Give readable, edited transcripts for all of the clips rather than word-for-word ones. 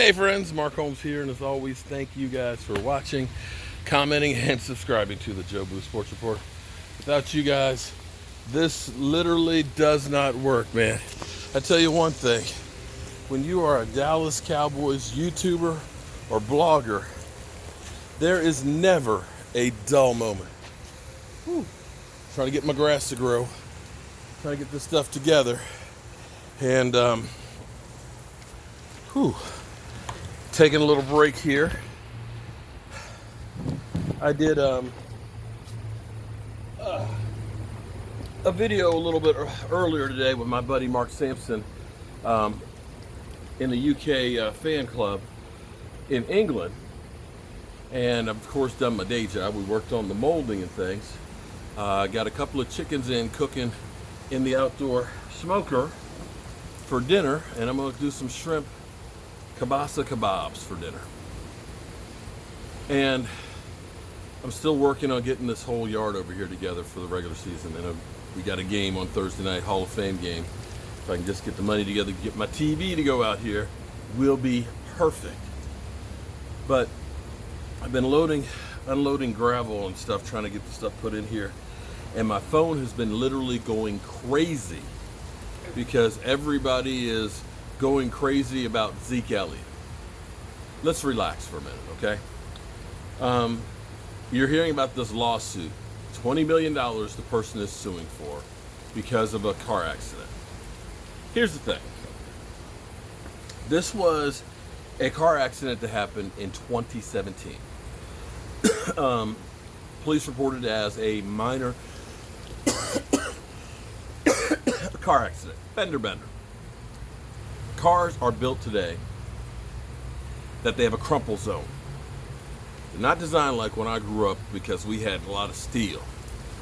Hey friends, Mark Holmes here, and as always, thank you guys for watching, commenting, and subscribing to the Joe Blue Sports Report. Without you guys, this literally does not work, man. I tell you one thing, when you are a Dallas Cowboys YouTuber or blogger, there is never a dull moment. Whew. Trying to get my grass to grow, trying to get this stuff together, and taking a little break here. I did a video a little bit earlier today with my buddy Mark Sampson in the UK fan club in England, and of course done my day job. We worked on the molding and things. Got a couple of chickens in cooking in the outdoor smoker for dinner, and I'm going to do some shrimp kielbasa kebabs for dinner. And I'm still working on getting this whole yard over here together for the regular season. And we got a game on Thursday night, Hall of Fame game. If I can just get the money together, get my TV to go out here, will be perfect. But I've been unloading gravel and stuff, trying to get the stuff put in here. And my phone has been literally going crazy because everybody is going crazy about Zeke Elliott. Let's relax for a minute, okay? You're hearing about this lawsuit, $20 million the person is suing for because of a car accident. Here's the thing. This was a car accident that happened in 2017. Police reported as a minor car accident, fender bender. Cars are built today that they have a crumple zone. They're not designed like when I grew up because we had a lot of steel.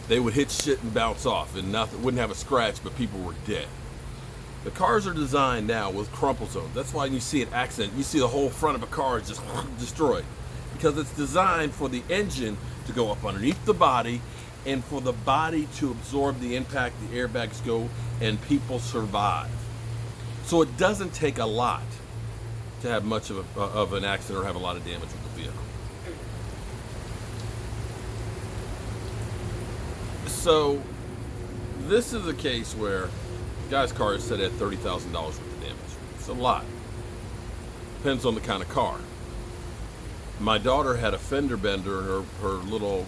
They would hit shit and bounce off and nothing, wouldn't have a scratch, but people were dead. The cars are designed now with crumple zones. That's why when you see an accident, you see the whole front of a car is just destroyed, because it's designed for the engine to go up underneath the body and for the body to absorb the impact, the airbags go, and people survive. So it doesn't take a lot to have much of an accident or have a lot of damage with the vehicle. So this is a case where the guy's car is set at $30,000 worth of damage. It's a lot. Depends on the kind of car. My daughter had a fender bender in her little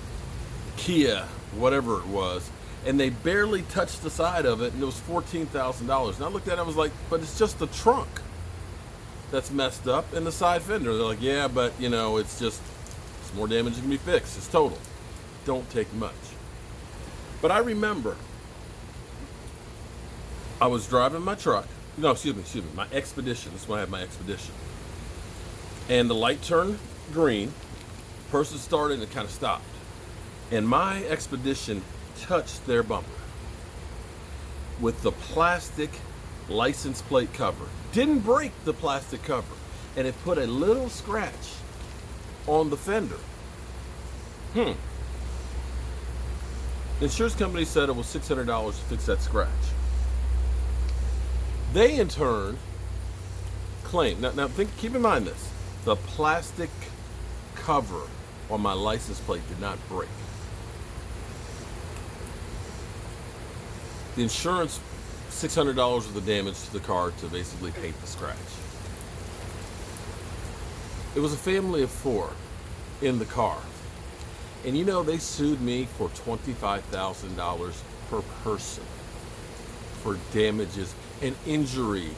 Kia, whatever it was, and they barely touched the side of it, and it was $14,000. And I looked at it, I was like, but it's just the trunk that's messed up and the side fender. They're like, yeah, but it's more damage that can be fixed. It's total. Don't take much. But I remember I was driving my truck. No, excuse me, my Expedition. This is when I had my Expedition. And the light turned green. The person started and it kind of stopped. And my Expedition touched their bumper with the plastic license plate cover. Didn't break the plastic cover, and it put a little scratch on the fender. The insurance company said it was $600 to fix that scratch. They in turn claimed, now keep in mind this, the plastic cover on my license plate did not break. The insurance, $600 worth of damage to the car to basically paint the scratch. It was a family of 4 in the car. And they sued me for $25,000 per person for damages and injury.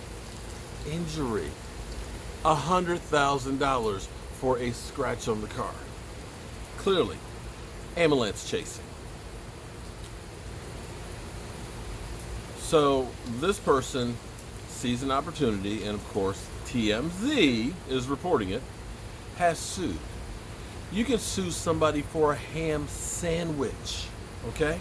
$100,000 for a scratch on the car. Clearly, ambulance chasing. So this person sees an opportunity, and of course TMZ is reporting it, has sued. You can sue somebody for a ham sandwich, okay?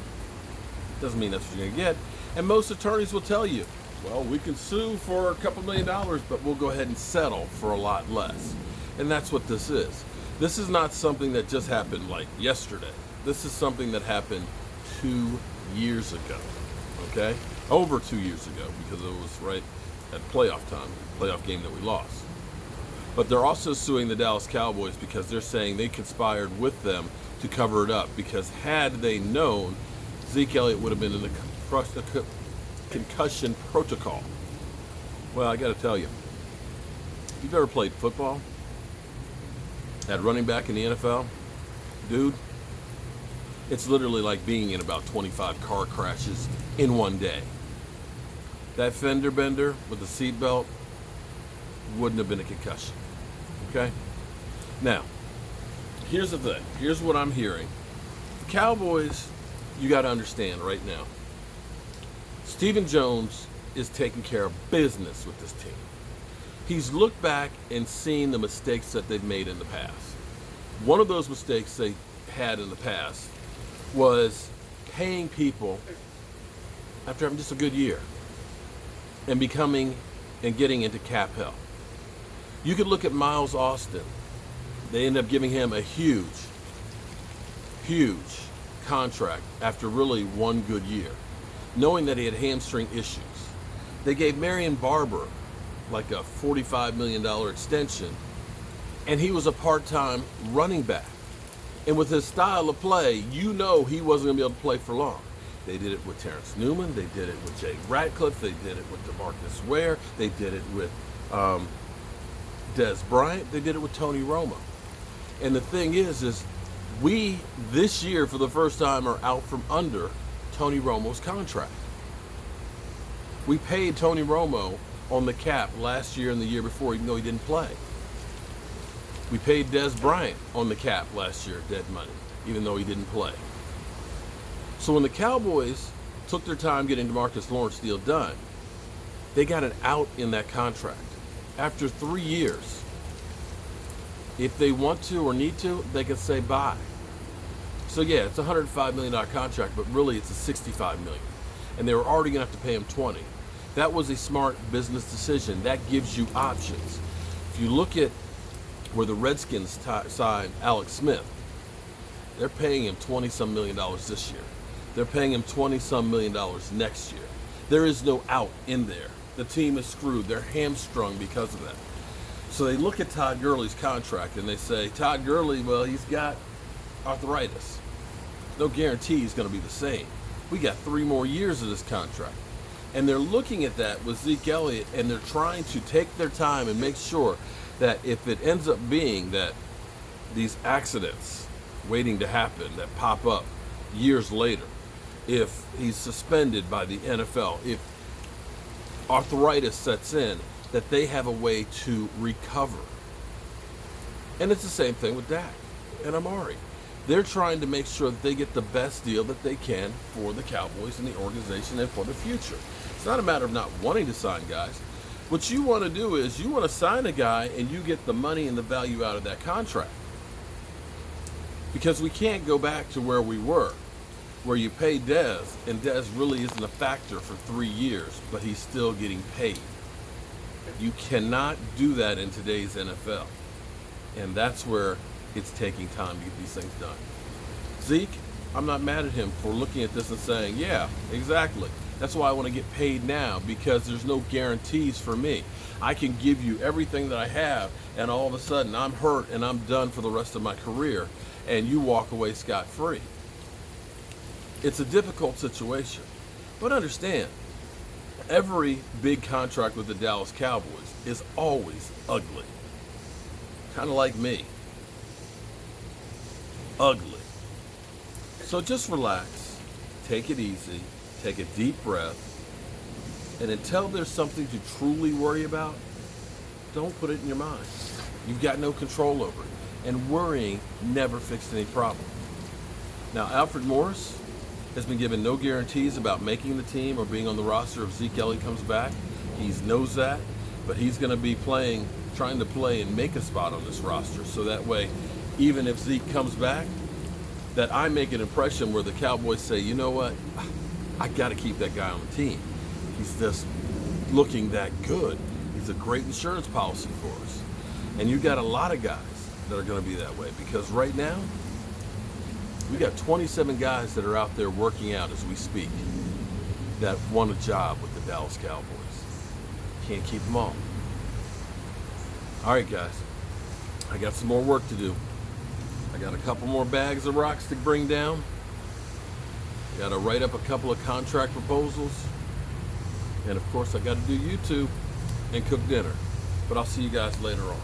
Doesn't mean that's what you're gonna get. And most attorneys will tell you, well, we can sue for a couple $1 million, but we'll go ahead and settle for a lot less. And that's what this is. This is not something that just happened like yesterday. This is something that happened 2 years ago, okay? Over 2 years ago, because it was right at playoff time, playoff game that we lost. But they're also suing the Dallas Cowboys because they're saying they conspired with them to cover it up, because had they known, Zeke Elliott would have been in the concussion protocol. Well, I got to tell you, if you've ever played football at running back in the NFL, dude, it's literally like being in about 25 car crashes in one day. That fender bender with the seatbelt wouldn't have been a concussion. Okay? Now, here's the thing. Here's what I'm hearing. The Cowboys, you got to understand right now, Stephen Jones is taking care of business with this team. He's looked back and seen the mistakes that they've made in the past. One of those mistakes they had in the past was paying people after having just a good year and getting into cap hell. You could look at Miles Austin. They ended up giving him a huge contract after really one good year, knowing that he had hamstring issues. They gave Marion Barber like a $45 million extension, and he was a part-time running back. And with his style of play, you know he wasn't going to be able to play for long. They did it with Terrence Newman. They did it with Jay Ratcliffe. They did it with DeMarcus Ware. They did it with Des Bryant. They did it with Tony Romo. And the thing is we, this year, for the first time, are out from under Tony Romo's contract. We paid Tony Romo on the cap last year and the year before, even though he didn't play. We paid Des Bryant on the cap last year, dead money, even though he didn't play. So when the Cowboys took their time getting DeMarcus Lawrence deal done, they got an out in that contract. After 3 years, if they want to or need to, they can say bye. So yeah, it's a $105 million contract, but really it's a $65 million. And they were already gonna have to pay him $20. That was a smart business decision. That gives you options. If you look at where the Redskins signed Alex Smith, they're paying him $20-some million this year. They're paying him $20-some million next year. There is no out in there. The team is screwed. They're hamstrung because of that. So they look at Todd Gurley's contract and they say, Todd Gurley, well, he's got arthritis. No guarantee he's going to be the same. We got 3 more years of this contract. And they're looking at that with Zeke Elliott, and they're trying to take their time and make sure that if it ends up being that these accidents waiting to happen that pop up years later, if he's suspended by the NFL, if arthritis sets in, that they have a way to recover. And it's the same thing with Dak and Amari. They're trying to make sure that they get the best deal that they can for the Cowboys and the organization and for the future. It's not a matter of not wanting to sign guys. What you want to do is you want to sign a guy and you get the money and the value out of that contract. Because we can't go back to where we were, where you pay Dez, and Dez really isn't a factor for 3 years, but he's still getting paid. You cannot do that in today's NFL. And that's where it's taking time to get these things done. Zeke, I'm not mad at him for looking at this and saying, yeah, exactly. That's why I want to get paid now, because there's no guarantees for me. I can give you everything that I have, and all of a sudden I'm hurt and I'm done for the rest of my career, and you walk away scot-free. It's a difficult situation. But understand, every big contract with the Dallas Cowboys is always ugly. Kind of like me. Ugly. So just relax, take it easy, take a deep breath, and until there's something to truly worry about, don't put it in your mind. You've got no control over it. And worrying never fixed any problem. Now, Alfred Morris has been given no guarantees about making the team or being on the roster if Zeke Elliott comes back. He knows that, but he's going to be trying to play and make a spot on this roster, so that way, even if Zeke comes back, that I make an impression where the Cowboys say, you know what, I got to keep that guy on the team. He's just looking that good. He's a great insurance policy for us. And you got a lot of guys that are going to be that way, because right now, we got 27 guys that are out there working out as we speak that want a job with the Dallas Cowboys. Can't keep them all. All right, guys, I got some more work to do. I got a couple more bags of rocks to bring down. I got to write up a couple of contract proposals. And of course, I got to do YouTube and cook dinner. But I'll see you guys later on.